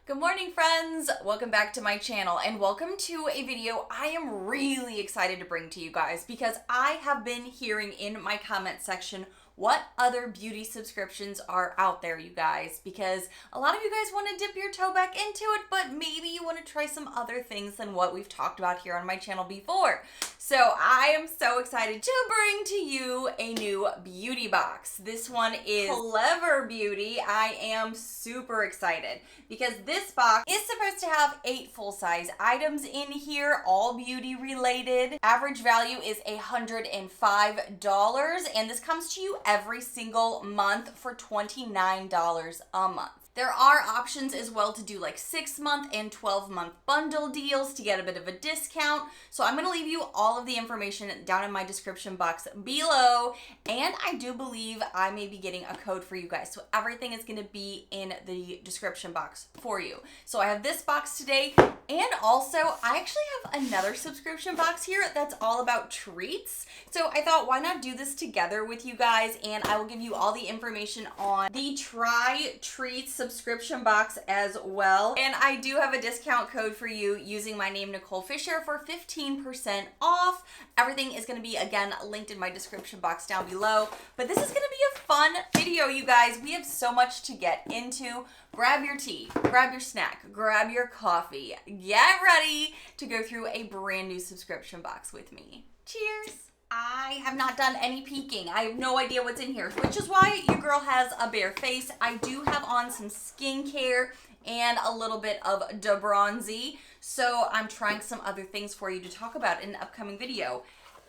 Good morning, friends. Welcome back to my channel and welcome to a video I am really excited to bring to you guys because I have been hearing in my comment section what other beauty subscriptions are out there, you guys, because a lot of you guys want to dip your toe back into it, but maybe you want to try some other things than what we've talked about here on my channel before. So I am so excited to bring to you a new beauty box. This one is Klever Beauty. I am super excited because this box is supposed to have 8 full-size items in here, all beauty related. Average value is $105, and this comes to you every single month for $29 a month. There are options as well to do like 6-month and 12-month bundle deals to get a bit of a discount. So I'm going to leave you all of the information down in my description box below. And I do believe I may be getting a code for you guys. So everything is going to be in the description box for you. So I have this box today. And also I actually have another subscription box here that's all about treats. So I thought, why not do this together with you guys? And I will give you all the information on the Try Treats subscription box as well. And I do have a discount code for you using my name, Nichole Fisher, for 15% off. Everything is going to be, again, linked in my description box down below. But this is going to be a fun video, you guys. We have so much to get into. Grab your tea, grab your snack, grab your coffee. Get ready to go through a brand new subscription box with me. Cheers! I have not done any peeking. I have no idea what's in here, which is why your girl has a bare face. I do have on some skincare and a little bit of de bronzy, so I'm trying some other things for you to talk about in an upcoming video.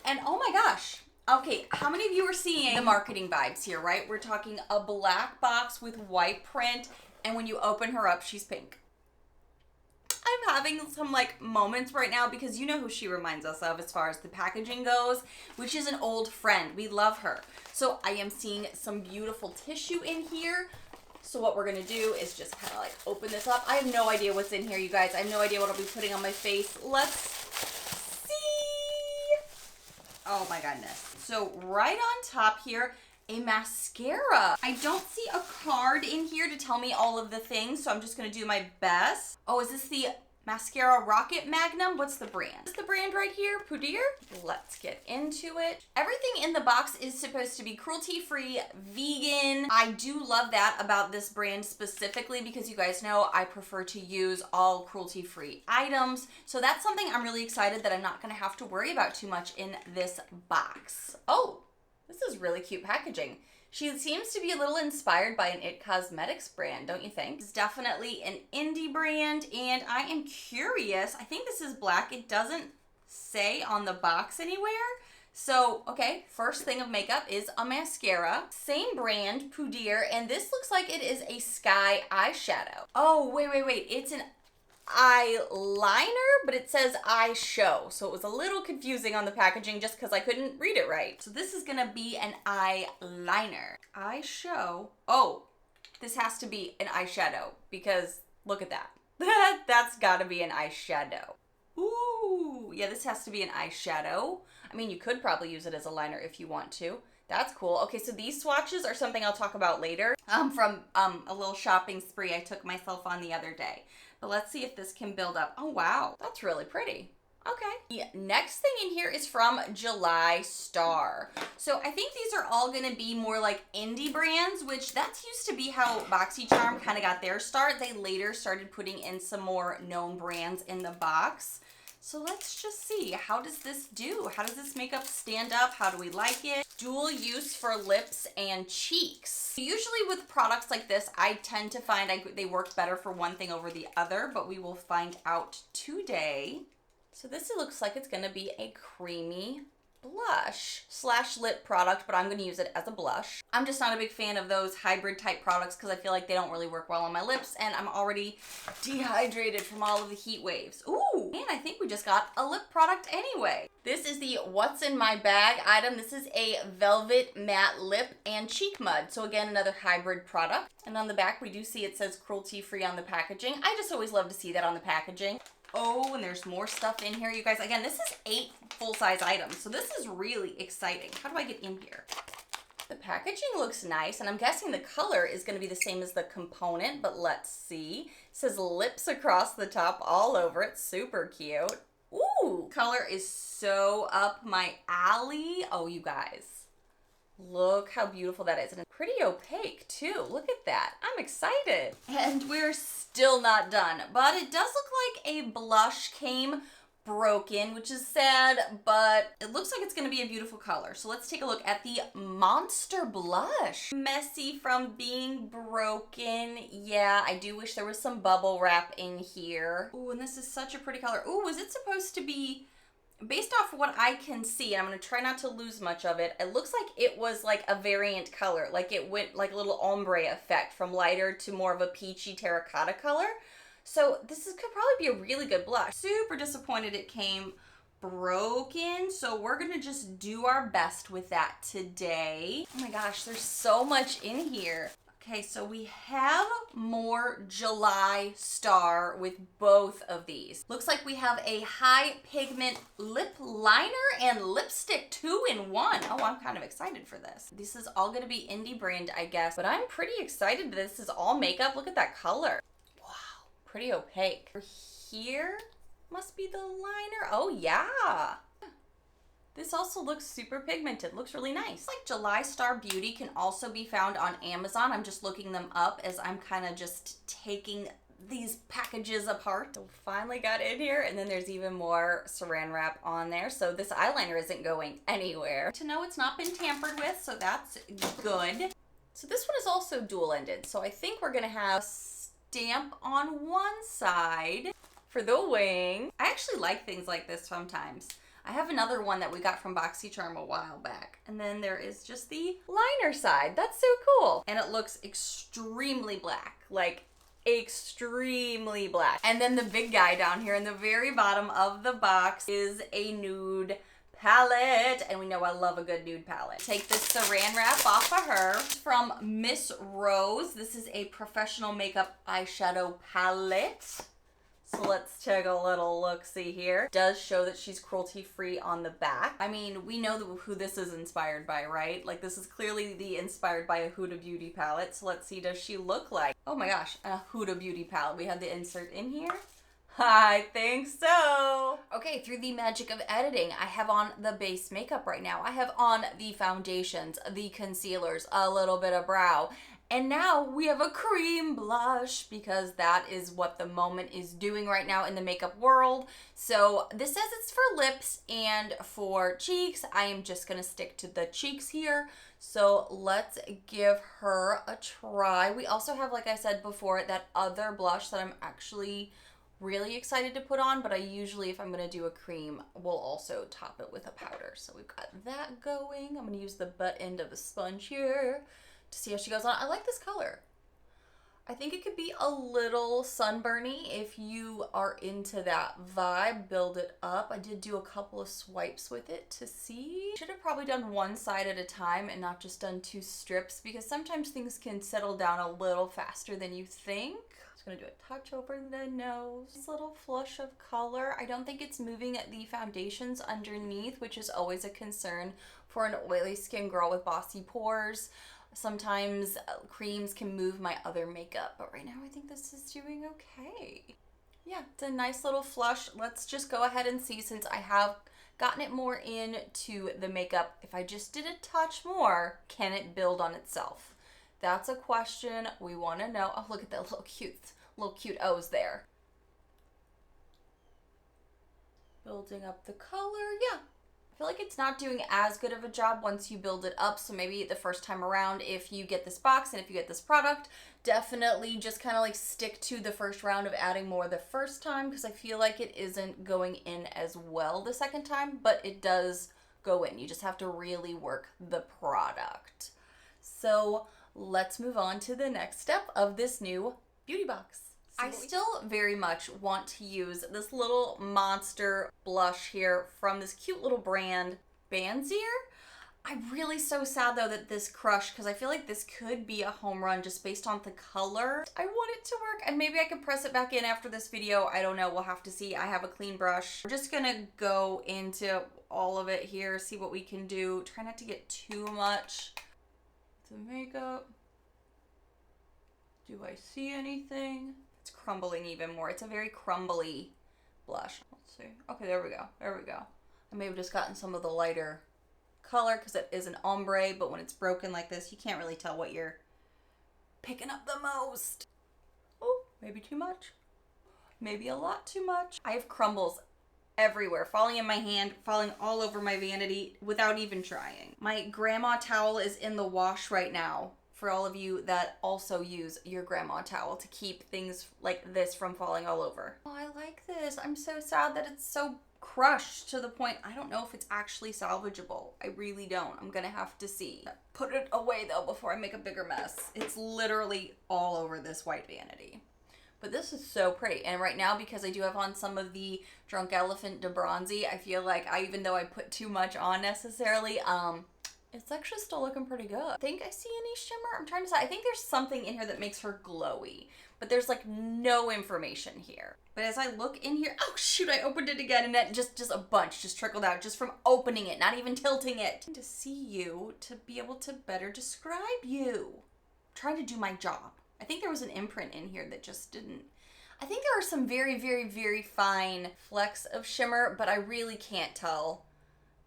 And oh my gosh, okay, how many of you are seeing the marketing vibes here, right? We're talking a black box with white print, and when you open her up, she's pink. I'm having some like moments right now because you know who she reminds us of as far as the packaging goes, which is an old friend. We love her. So I am seeing some beautiful tissue in here. So what we're going to do is just kind of like open this up. I have no idea what's in here, you guys. I have no idea what I'll be putting on my face. Let's see. Oh my goodness. So right on top here, a mascara. I don't see a card in here to tell me all of the things, so I'm just gonna do my best. Oh, is this the Mascara Rocket Magnum? What's the brand? Is the brand right here? Poudier? Let's get into it. Everything in the box is supposed to be cruelty-free, vegan. I do love that about this brand specifically because you guys know I prefer to use all cruelty-free items. So that's something I'm really excited that I'm not gonna have to worry about too much in this box. Oh, this is really cute packaging. She seems to be a little inspired by an IT Cosmetics brand, don't you think? It's definitely an indie brand, and I am curious. I think this is black. It doesn't say on the box anywhere. So, okay, first thing of makeup is a mascara. Same brand, Poudier, and this looks like it is a sky eyeshadow. Oh, wait. It's an eyeliner, but it says eye show, so it was a little confusing on the packaging just because I couldn't read it right. So this is gonna be an eyeliner. Eye show. Oh, this has to be an eyeshadow because look at that. That's gotta be an eyeshadow. Ooh, yeah, this has to be an eyeshadow. I mean, you could probably use it as a liner if you want to. That's cool. Okay, so these swatches are something I'll talk about later from a little shopping spree I took myself on the other day. But let's see if this can build up. Oh, wow. That's really pretty. Okay. The next thing in here is from July Star. So I think these are all going to be more like indie brands, which that's used to be how Boxycharm kind of got their start. They later started putting in some more known brands in the box. So let's just see, how does this do? How does this makeup stand up? How do we like it? Dual use for lips and cheeks. Usually with products like this, I tend to find they work better for one thing over the other, but we will find out today. So this looks like it's gonna be a creamy blush / lip product, but I'm going to use it as a blush. I'm just not a big fan of those hybrid type products because I feel like they don't really work well on my lips, and I'm already dehydrated from all of the heat waves. Ooh, and I think we just got a lip product anyway. This is the What's in My Bag item. This is a velvet matte lip and cheek mud. So again, another hybrid product. And on the back, we do see it says cruelty free on the packaging. I just always love to see that on the packaging. Oh, and there's more stuff in here, you guys. Again, this is 8 full-size items, so this is really exciting. How do I get in here? The packaging looks nice, and I'm guessing the color is going to be the same as the component, but let's see. It says lips across the top all over it. Super cute. Ooh, color is so up my alley. Oh, you guys. Look how beautiful that is. And it's pretty opaque too. Look at that. I'm excited. And we're still not done, but it does look like a blush came broken, which is sad, but it looks like it's going to be a beautiful color. So let's take a look at the Monster Blush. Messy from being broken. Yeah, I do wish there was some bubble wrap in here. Ooh, and this is such a pretty color. Ooh, was it supposed to be, based off what I can see, and I'm going to try not to lose much of it, it looks like it was like a variant color. Like it went like a little ombre effect from lighter to more of a peachy terracotta color. So this could probably be a really good blush. Super disappointed it came broken. So we're gonna just do our best with that today. Oh my gosh, there's so much in here. Okay, so we have more July Star with both of these. Looks like we have a high pigment lip liner and lipstick 2-in-1. Oh, I'm kind of excited for this. This is all gonna be indie brand, I guess, but I'm pretty excited. This is all makeup. Look at that color. Pretty opaque. Here must be the liner. Oh yeah. This also looks super pigmented. Looks really nice. Like July Star Beauty can also be found on Amazon. I'm just looking them up as I'm kind of just taking these packages apart. So finally got in here, and then there's even more saran wrap on there. So this eyeliner isn't going anywhere. To know it's not been tampered with, so that's good. So this one is also dual-ended. So I think we're gonna have stamp on one side for the wing. I actually like things like this sometimes. I have another one that we got from Boxycharm a while back. And then there is just the liner side. That's so cool. And it looks extremely black, like extremely black. And then the big guy down here in the very bottom of the box is a nude palette, and we know I love a good nude palette. Take this saran wrap off of her. From Miss Rose. This is a professional makeup eyeshadow palette. So let's take a little look-see here. It does show that she's cruelty-free on the back. I mean, we know who this is inspired by, right? Like, this is clearly the inspired by a Huda Beauty palette. So let's see, does she look like, oh my gosh, a Huda Beauty palette. We have the insert in here. I think so. Okay, through the magic of editing, I have on the base makeup right now. I have on the foundations, the concealers, a little bit of brow. And now we have a cream blush because that is what the moment is doing right now in the makeup world. So this says it's for lips and for cheeks. I am just gonna stick to the cheeks here. So let's give her a try. We also have, like I said before, that other blush that I'm actually really excited to put on, but I usually, if I'm gonna do a cream, will also top it with a powder. So we've got that going. I'm gonna use the butt end of the sponge here to see how she goes on. I like this color. I think it could be a little sunburny if you are into that vibe. Build it up. I did do a couple of swipes with it to see. Should have probably done one side at a time and not just done 2 strips, because sometimes things can settle down a little faster than you think. Just gonna do a touch over the nose. This little flush of color. I don't think it's moving the foundations underneath, which is always a concern for an oily skin girl with bossy pores. Sometimes creams can move my other makeup, but right now I think this is doing okay. Yeah, it's a nice little flush. Let's just go ahead and see, since I have gotten it more into the makeup, if I just did a touch more, can it build on itself? That's a question we want to know. Oh, look at that little cute O's there. Building up the color, yeah. I feel like it's not doing as good of a job once you build it up, so maybe the first time around, if you get this box and if you get this product, definitely just kind of like stick to the first round of adding more the first time, because I feel like it isn't going in as well the second time, but it does go in. You just have to really work the product. So let's move on to the next step of this new beauty box. I still very much want to use this little monster blush here from this cute little brand, Banzier. I'm really so sad though that this crushed, because I feel like this could be a home run just based on the color. I want it to work, and maybe I can press it back in after this video. I don't know, we'll have to see. I have a clean brush. We're just gonna go into all of it here, see what we can do. Try not to get too much The makeup. Do I see anything? It's crumbling even more. It's a very crumbly blush. Let's see. Okay, there we go. There we go. I may have just gotten some of the lighter color because it is an ombre, but when it's broken like this, you can't really tell what you're picking up the most. Oh, maybe too much. Maybe a lot too much. I have crumbles everywhere, falling in my hand, falling all over my vanity without even trying. My grandma towel is in the wash right now for all of you that also use your grandma towel to keep things like this from falling all over. Oh, I like this. I'm so sad that it's so crushed to the point I don't know if it's actually salvageable. I really don't. I'm gonna have to see. Put it away though before I make a bigger mess. It's literally all over this white vanity. But this is so pretty. And right now, because I do have on some of the Drunk Elephant de Bronzy, I feel like even though I put too much on necessarily, it's actually still looking pretty good. I think I see any shimmer. I'm trying to decide. I think there's something in here that makes her glowy, but there's like no information here. But as I look in here, oh shoot, I opened it again and that just a bunch just trickled out just from opening it, not even tilting it. To see you, to be able to better describe you. I'm trying to do my job. I think there was an imprint in here that just didn't. I think there are some very, very, very fine flecks of shimmer, but I really can't tell.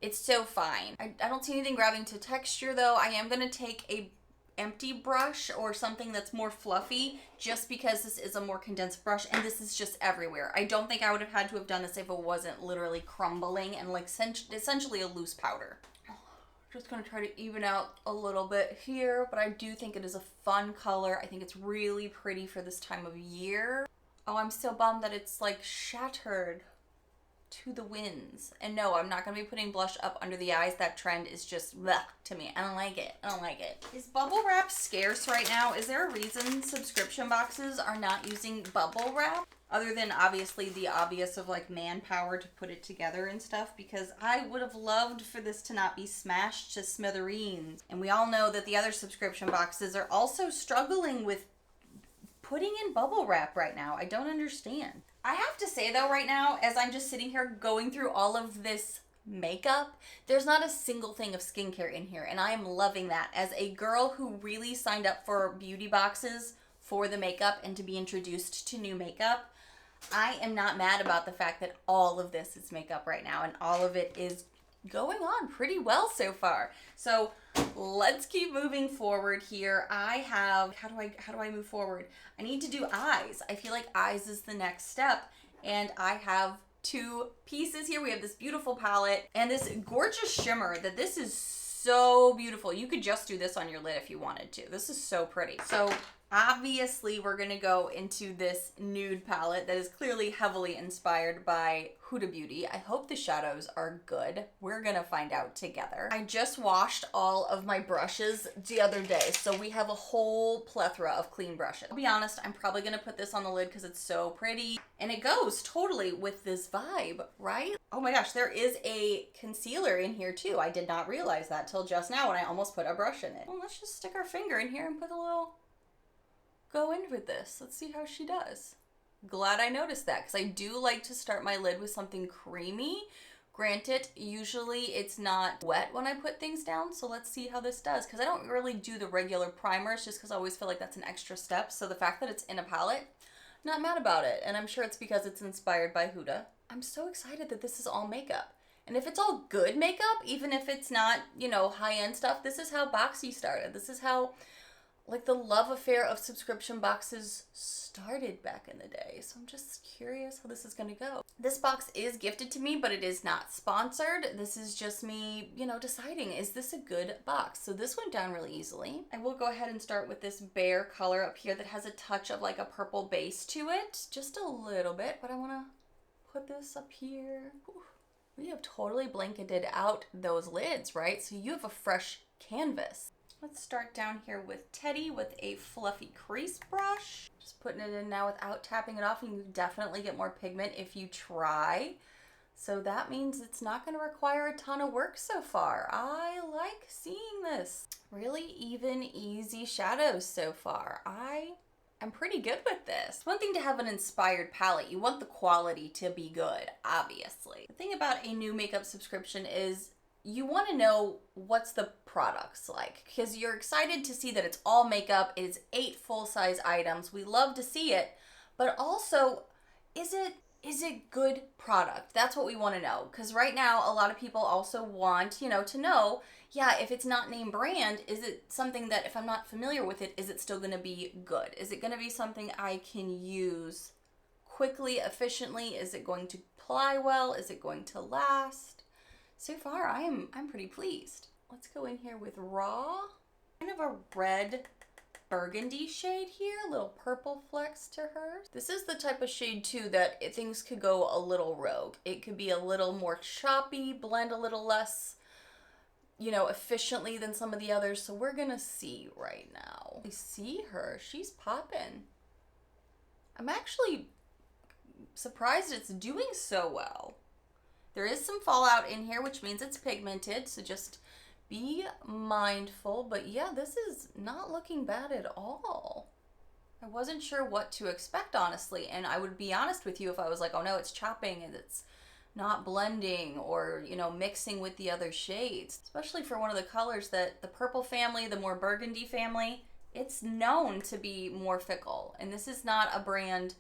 It's so fine. I don't see anything grabbing to texture though. I am gonna take a empty brush or something that's more fluffy just because this is a more condensed brush and this is just everywhere. I don't think I would have had to have done this if it wasn't literally crumbling and like essentially a loose powder. Just gonna try to even out a little bit here, but I do think it is a fun color. I think it's really pretty for this time of year. Oh, I'm so bummed that it's like shattered to the winds. And no, I'm not gonna be putting blush up under the eyes. That trend is just bleh to me. I don't like it. I don't like it. Is bubble wrap scarce right now? Is there a reason subscription boxes are not using bubble wrap? Other than obviously the obvious of like manpower to put it together and stuff, because I would have loved for this to not be smashed to smithereens. And we all know that the other subscription boxes are also struggling with putting in bubble wrap right now. I don't understand. I have to say though, right now, as I'm just sitting here going through all of this makeup, there's not a single thing of skincare in here, and I am loving that. As a girl who really signed up for beauty boxes for the makeup and to be introduced to new makeup, I am not mad about the fact that all of this is makeup right now and all of it is going on pretty well so far. So let's keep moving forward here. I have, how do I move forward? I need to do eyes. I feel like eyes is the next step, and I have two pieces here. We have this beautiful palette and this gorgeous shimmer that this is so beautiful. You could just do this on your lid if you wanted to. This is so pretty. So obviously we're gonna go into this nude palette that is clearly heavily inspired by Huda Beauty. I hope the shadows are good. We're gonna find out together. I just washed all of my brushes the other day, so we have a whole plethora of clean brushes. I'll be honest, I'm probably gonna put this on the lid because it's so pretty and it goes totally with this vibe, right? Oh my gosh, there is a concealer in here too. I did not realize that till just now when I almost put a brush in it. Well, let's just stick our finger in here and put a little go in with this. Let's see how she does. Glad I noticed that because I do like to start my lid with something creamy. Granted, usually it's not wet when I put things down, so let's see how this does because I don't really do the regular primers just because I always feel like that's an extra step. So the fact that it's in a palette, not mad about it, and I'm sure it's because it's inspired by Huda. I'm so excited that this is all makeup. And if it's all good makeup, even if it's not, you know, high-end stuff, this is how Boxy started. This is how like the love affair of subscription boxes started back in the day. So I'm just curious how this is gonna go. This box is gifted to me, but it is not sponsored. This is just me, you know, deciding, is this a good box? So this went down really easily. I will go ahead and start with this Bare color up here that has a touch of like a purple base to it. Just a little bit, but I wanna put this up here. Ooh. We have totally blanketed out those lids, right? So you have a fresh canvas. Let's start down here with Teddy with a fluffy crease brush. Just putting it in now without tapping it off, and you definitely get more pigment if you try. So that means it's not going to require a ton of work so far. I like seeing this. Really even, easy shadows so far. I'm pretty good with this. One thing to have an inspired palette, you want the quality to be good, obviously. The thing about a new makeup subscription is you want to know what's the products like, because you're excited to see that it's all makeup. It is 8 full-size items. We love to see it, but also, is it good product? That's what we want to know, because right now a lot of people also want, to know, yeah, if it's not name brand, is it something that if I'm not familiar with it, is it still going to be good? Is it going to be something I can use quickly, efficiently? Is it going to apply well? Is it going to last? So far, I'm pretty pleased. Let's go in here with Raw. Kind of a red burgundy shade here, a little purple flecks to her. This is the type of shade too that things could go a little rogue. It could be a little more choppy, blend a little less, efficiently than some of the others. So we're gonna see right now. I see her, she's popping. I'm actually surprised it's doing so well. There is some fallout in here, which means it's pigmented, so just be mindful. But yeah, this is not looking bad at all. I wasn't sure what to expect, honestly, and I would be honest with you if I was like, oh no, it's chopping and it's not blending or, mixing with the other shades. Especially for one of the colors that the purple family, the more burgundy family, it's known to be more fickle. And this is not a brand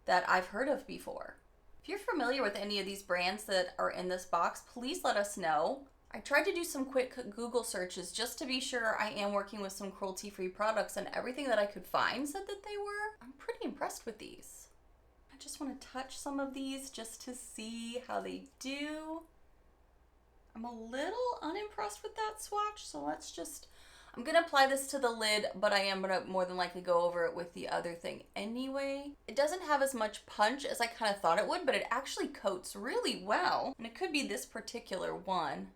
that I've heard of before. If you're familiar with any of these brands that are in this box, please let us know. I tried to do some quick Google searches just to be sure I am working with some cruelty-free products, and everything that I could find said that they were. I'm pretty impressed with these. I just want to touch some of these just to see how they do. I'm a little unimpressed with that swatch, so I'm going to apply this to the lid, but I am going to more than likely go over it with the other thing anyway. It doesn't have as much punch as I kind of thought it would, but it actually coats really well. And it could be this particular one.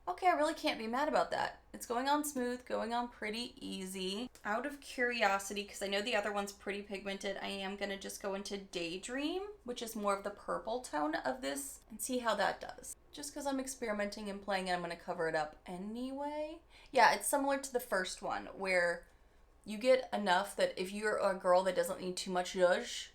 Okay, I really can't be mad about that. It's going on smooth, going on pretty easy. Out of curiosity, because I know the other one's pretty pigmented, I am going to just go into Daydream, which is more of the purple tone of this, and see how that does. Just because I'm experimenting and playing it, I'm going to cover it up anyway. Yeah, it's similar to the first one, where you get enough that if you're a girl that doesn't need too much zhuzh,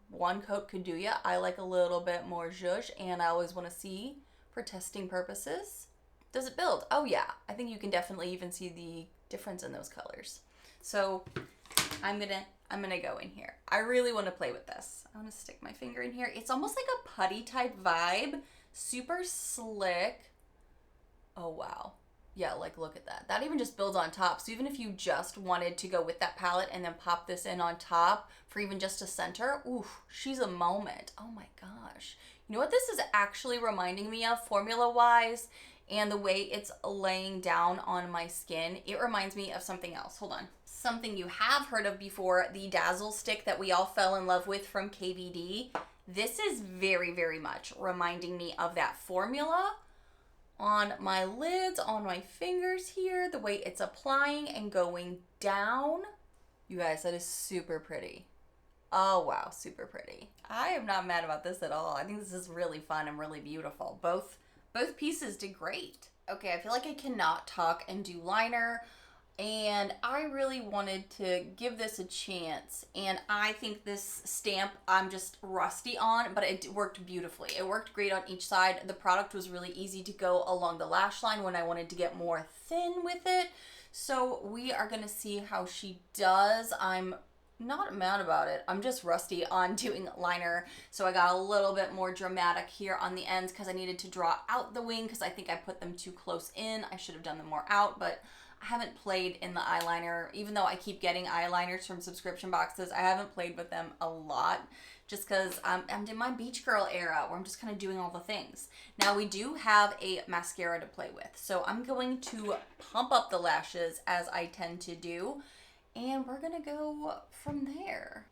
one coat could do ya. I like a little bit more zhuzh, and I always want to see, for testing purposes, does it build? Oh yeah, I think you can definitely even see the difference in those colors. So I'm gonna go in here. I really want to play with this. I want to stick my finger in here. It's almost like a putty type vibe, super slick. Oh wow. Yeah, like look at that. That even just builds on top. So even if you just wanted to go with that palette and then pop this in on top for even just a center, oof, she's a moment. Oh my gosh. You know what this is actually reminding me of formula-wise, and the way it's laying down on my skin? It reminds me of something else. Hold on. Something you have heard of before, the Dazzle Stick that we all fell in love with from KVD. This is very, very much reminding me of that formula on my lids, on my fingers here, the way it's applying and going down. You guys, that is super pretty. Oh wow, super pretty. I am not mad about this at all. I think this is really fun and really beautiful. Both pieces did great. Okay, I feel like I cannot talk and do liner, and I really wanted to give this a chance, and I think this stamp I'm just rusty on, but it worked beautifully. It worked great on each side. The product was really easy to go along the lash line when I wanted to get more thin with it. So we are gonna see how she does. I'm not mad about it. I'm just rusty on doing liner, so I got a little bit more dramatic here on the ends because I needed to draw out the wing because I think I put them too close in. I should have done them more out, but I haven't played in the eyeliner. Even though I keep getting eyeliners from subscription boxes, I haven't played with them a lot just because I'm in my beach girl era where I'm just kind of doing all the things. Now we do have a mascara to play with, so I'm going to pump up the lashes as I tend to do, and we're gonna go from there.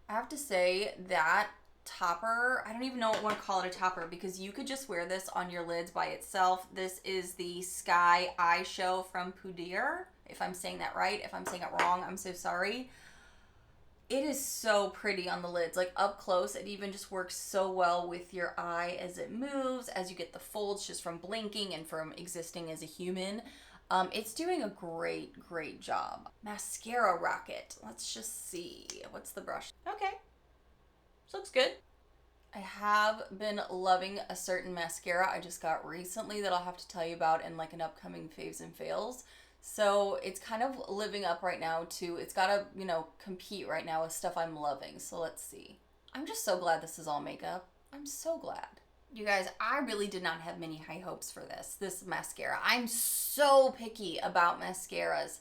I have to say that topper, I don't even know what I want to call it a topper, because you could just wear this on your lids by itself. This is the Sky Eye Show from Poudir, if I'm saying that right. If I'm saying it wrong, I'm so sorry. It is so pretty on the lids, like up close. It even just works so well with your eye as it moves, as you get the folds just from blinking and from existing as a human. It's doing a great, great job. Mascara Rocket. Let's just see. What's the brush? Okay. This looks good. I have been loving a certain mascara I just got recently that I'll have to tell you about in like an upcoming faves and fails. So it's kind of living up right now to, it's gotta, compete right now with stuff I'm loving. So let's see. I'm just so glad this is all makeup. I'm so glad. You guys, I really did not have many high hopes for this mascara. I'm so picky about mascaras.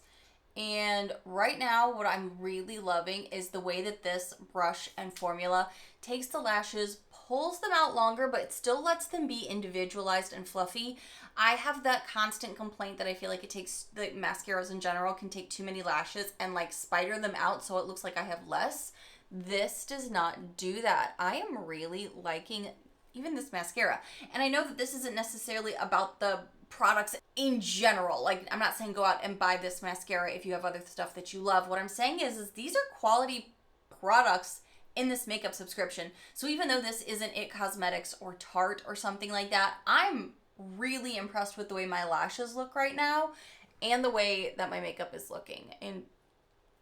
And right now, what I'm really loving is the way that this brush and formula takes the lashes, pulls them out longer, but it still lets them be individualized and fluffy. I have that constant complaint that I feel like it takes, the mascaras in general can take too many lashes and like spider them out so it looks like I have less. This does not do that. I am really liking even this mascara. And I know that this isn't necessarily about the products in general. Like, I'm not saying go out and buy this mascara if you have other stuff that you love. What I'm saying is these are quality products in this makeup subscription. So even though this isn't It Cosmetics or Tarte or something like that, I'm really impressed with the way my lashes look right now and the way that my makeup is looking. And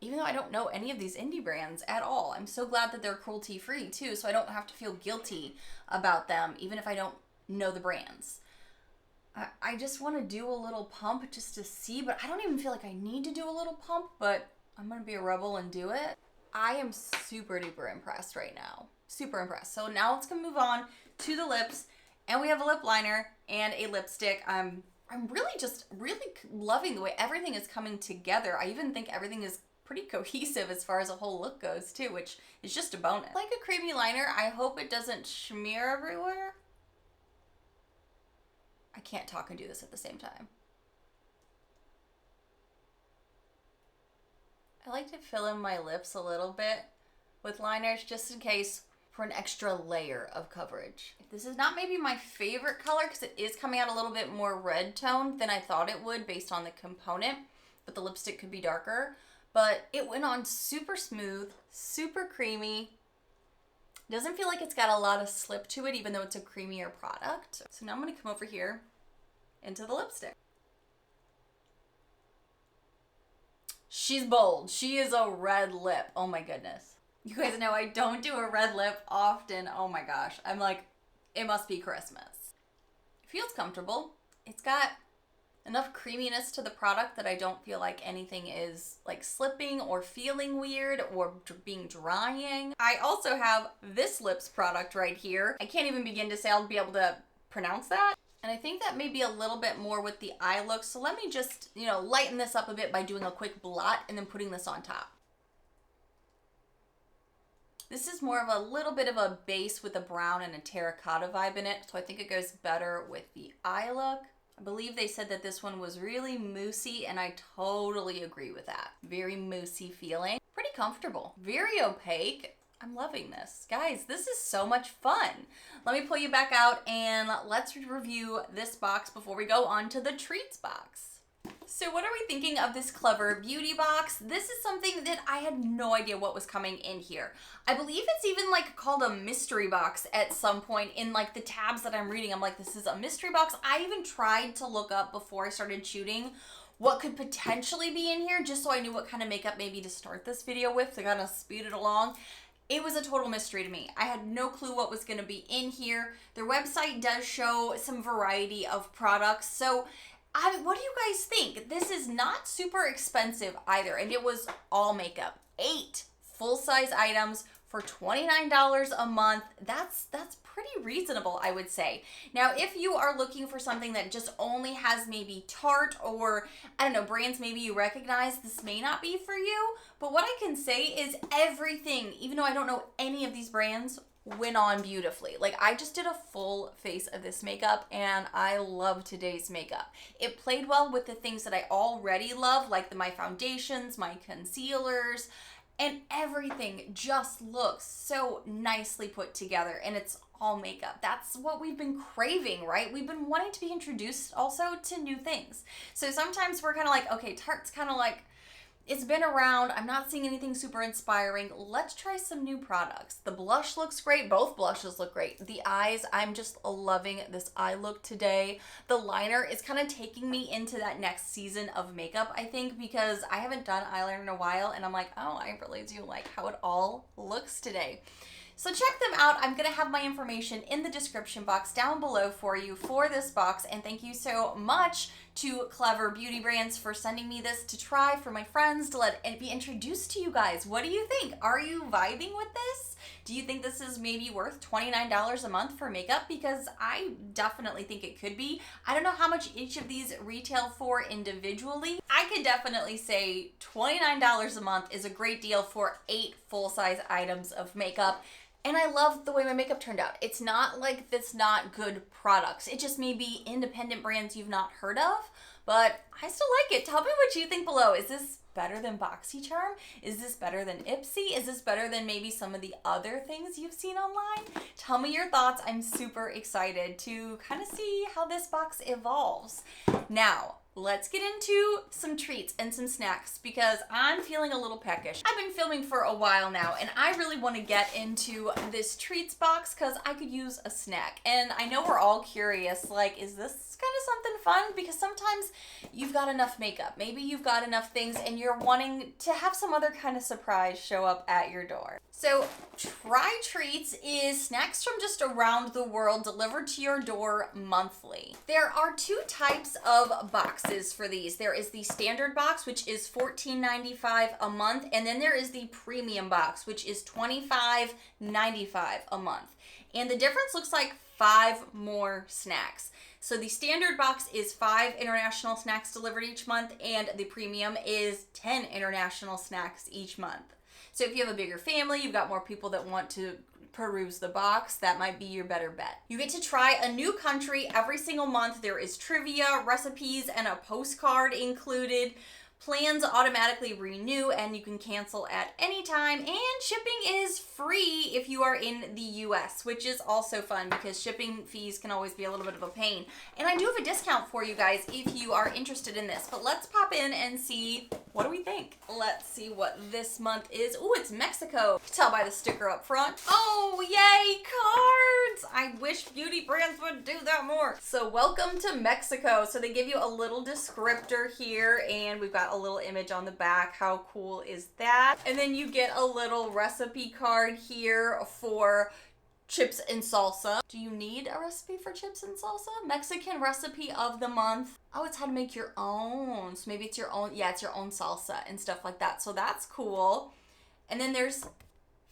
even though I don't know any of these indie brands at all, I'm so glad that they're cruelty free too, so I don't have to feel guilty about them, even if I don't know the brands. I just want to do a little pump just to see, but I don't even feel like I need to do a little pump, but I'm going to be a rebel and do it. I am super duper impressed right now. Super impressed. So now let's move on to the lips, and we have a lip liner and a lipstick. I'm really loving the way everything is coming together. I even think everything is pretty cohesive as far as a whole look goes too, which is just a bonus. Like a creamy liner, I hope it doesn't smear everywhere. I can't talk and do this at the same time. I like to fill in my lips a little bit with liners just in case for an extra layer of coverage. This is not maybe my favorite color because it is coming out a little bit more red toned than I thought it would based on the component, but the lipstick could be darker. But it went on super smooth, super creamy. Doesn't feel like it's got a lot of slip to it, even though it's a creamier product. So now I'm gonna come over here into the lipstick. She's bold. She is a red lip. Oh my goodness. You guys know I don't do a red lip often. Oh my gosh. I'm like, it must be Christmas. It feels comfortable. It's got enough creaminess to the product that I don't feel like anything is like slipping or feeling weird or being drying. I also have this lips product right here. I can't even begin to say I'll be able to pronounce that. And I think that may be a little bit more with the eye look. So let me just, lighten this up a bit by doing a quick blot and then putting this on top. This is more of a little bit of a base with a brown and a terracotta vibe in it. So I think it goes better with the eye look. I believe they said that this one was really moussey, and I totally agree with that. Very moussey feeling. Pretty comfortable. Very opaque. I'm loving this. Guys, this is so much fun. Let me pull you back out and let's review this box before we go on to the treats box. So what are we thinking of this Klever beauty box? This is something that I had no idea what was coming in here. I believe it's even like called a mystery box at some point in like the tabs that I'm reading. I'm like, this is a mystery box. I even tried to look up before I started shooting what could potentially be in here just so I knew what kind of makeup maybe to start this video with to kind of speed it along. It was a total mystery to me. I had no clue what was gonna be in here. Their website does show some variety of products. So what do you guys think? This is not super expensive either, and it was all makeup. 8 full-size items for $29 a month. That's pretty reasonable, I would say. Now, if you are looking for something that just only has maybe Tarte or, I don't know, brands maybe you recognize, this may not be for you. But what I can say is everything, even though I don't know any of these brands, went on beautifully. Like, I just did a full face of this makeup and I love today's makeup. It played well with the things that I already love, like my foundations, my concealers, and everything just looks so nicely put together, and it's all makeup. That's what we've been craving, right? We've been wanting to be introduced also to new things. So sometimes we're kind of like, okay, Tarte's kind of like, it's been around. I'm not seeing anything super inspiring. Let's try some new products. The blush looks great. Both blushes look great. The eyes, I'm just loving this eye look today. The liner is kind of taking me into that next season of makeup, I think, because I haven't done eyeliner in a while, and I'm like, oh, I really do like how it all looks today. So check them out. I'm going to have my information in the description box down below for you for this box. And thank you so much to Klever Beauty Brands for sending me this to try for my friends, to let it be introduced to you guys. What do you think? Are you vibing with this? Do you think this is maybe worth $29 a month for makeup? Because I definitely think it could be. I don't know how much each of these retail for individually. I could definitely say $29 a month is a great deal for 8 full-size items of makeup. And I love the way my makeup turned out. It's not like it's not good products. It just may be independent brands you've not heard of, but I still like it. Tell me what you think below. Is this better than Boxycharm? Is this better than Ipsy? Is this better than maybe some of the other things you've seen online? Tell me your thoughts. I'm super excited to kind of see how this box evolves. Now, let's get into some treats and some snacks because I'm feeling a little peckish. I've been filming for a while now and I really want to get into this treats box because I could use a snack. And I know we're all curious, like, is this kind of something fun? Because sometimes you've got enough makeup, maybe you've got enough things and you're wanting to have some other kind of surprise show up at your door. So Try Treats is snacks from just around the world delivered to your door monthly. There are 2 types of boxes for these. There is the standard box, which is $14.95 a month, and then there is the premium box, which is $25.95 a month. And the difference looks like 5 more snacks. So the standard box is 5 international snacks delivered each month, and the premium is 10 international snacks each month. So if you have a bigger family, you've got more people that want to peruse the box, that might be your better bet. You get to try a new country every single month. There is trivia, recipes, and a postcard included. Plans automatically renew and you can cancel at any time, and shipping is free if you are in the US, which is also fun because shipping fees can always be a little bit of a pain. And I do have a discount for you guys if you are interested in this, but let's pop in and see what do we think. Let's see what this month is. Oh, it's Mexico. You can tell by the sticker up front. Oh, yay, cards! I wish beauty brands would do that more. So welcome to Mexico. So they give you a little descriptor here, and we've got a little image on the back. How cool is that? And then you get a little recipe card here for chips and salsa. Do you need a recipe for chips and salsa? Mexican recipe of the month. Oh, it's how to make your own. So maybe it's your own, yeah, it's your own salsa and stuff like that. So that's cool. And then there's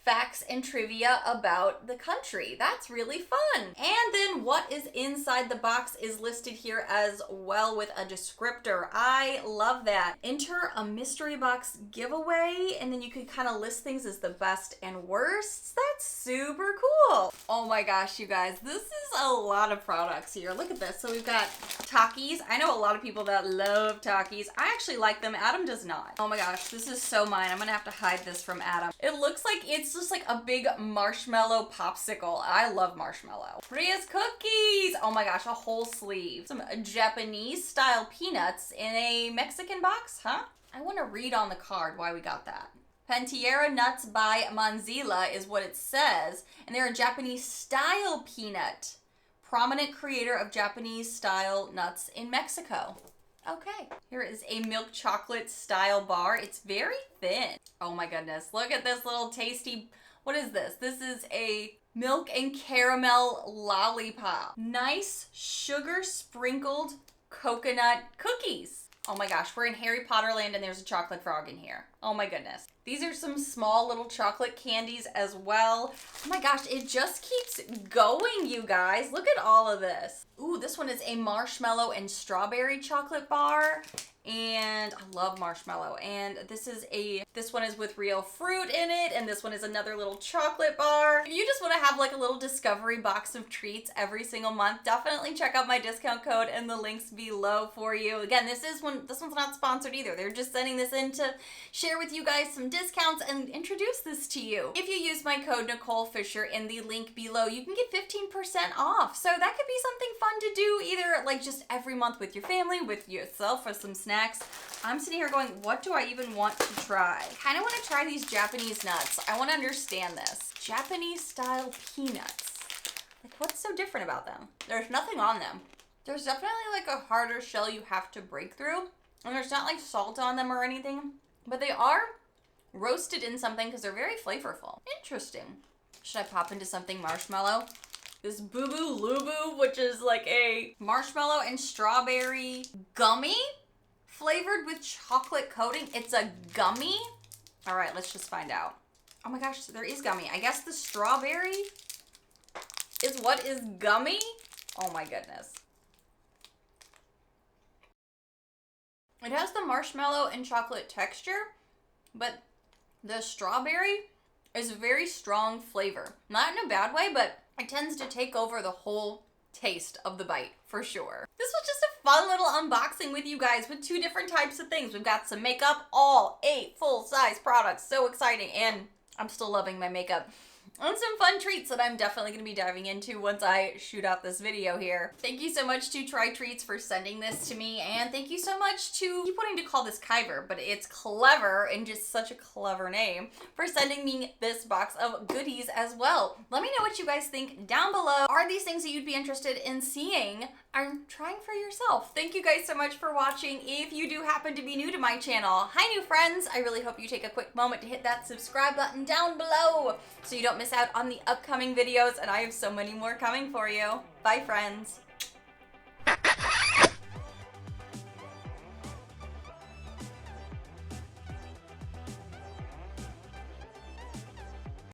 facts and trivia about the country. That's really fun. And then what is inside the box is listed here as well with a descriptor. I love that. Enter a mystery box giveaway, and then you can kind of list things as the best and worst. That's super cool. Oh my gosh, you guys, this is a lot of products here. Look at this. So we've got Takis. I know a lot of people that love Takis. I actually like them. Adam does not. Oh my gosh, this is so mine. I'm gonna have to hide this from Adam. It looks like it's just like a big marshmallow popsicle. I love marshmallow. Ria's cookies. Oh my gosh, a whole sleeve. Some Japanese style peanuts in a Mexican box, huh? I want to read on the card why we got that. Pantiera Nuts by Manzilla is what it says, and they're a Japanese style peanut. Prominent creator of Japanese style nuts in Mexico. Okay, here is a milk chocolate style bar. It's very thin. Oh my goodness, look at this little tasty, what is this? This is a milk and caramel lollipop. Nice sugar sprinkled coconut cookies. Oh my gosh, we're in Harry Potter land and there's a chocolate frog in here. Oh my goodness. These are some small little chocolate candies as well. Oh my gosh, it just keeps going, you guys. Look at all of this. Ooh, this one is a marshmallow and strawberry chocolate bar. And I love marshmallow. And this one is with real fruit in it. And this one is another little chocolate bar. If you just want to have like a little discovery box of treats every single month, definitely check out my discount code and the links below for you. Again, this one's not sponsored either. They're just sending this in to share with you guys some discounts and introduce this to you. If you use my code Nichole Fisher in the link below, you can get 15% off. So that could be something fun to do either like just every month with your family, with yourself, or some snacks. I'm sitting here going, what do I even want to try? I kind of want to try these Japanese nuts. I want to understand this. Japanese style peanuts. Like, what's so different about them? There's nothing on them. There's definitely like a harder shell you have to break through. And there's not like salt on them or anything. But they are roasted in something because they're very flavorful. Interesting. Should I pop into something marshmallow? This Boo Boo Lubu, which is like a marshmallow and strawberry gummy flavored with chocolate coating. It's a gummy. All right, let's just find out. Oh my gosh, there is gummy. I guess the strawberry is what is gummy? Oh my goodness. It has the marshmallow and chocolate texture, but the strawberry is a very strong flavor. Not in a bad way, but it tends to take over the whole taste of the bite, for sure. This was just a fun little unboxing with you guys with 2 different types of things. We've got some makeup, all 8 full-size products. So exciting, and I'm still loving my makeup. And some fun treats that I'm definitely going to be diving into once I shoot out this video here. Thank you so much to Try Treats for sending this to me, and thank you so much to, I keep wanting to call this Klever, but it's Klever, and just such a clever name, for sending me this box of goodies as well. Let me know what you guys think down below. Are these things that you'd be interested in seeing and trying for yourself? Thank you guys so much for watching. If you do happen to be new to my channel, hi new friends, I really hope you take a quick moment to hit that subscribe button down below so you don't miss out on the upcoming videos, and I have so many more coming for you. Bye friends.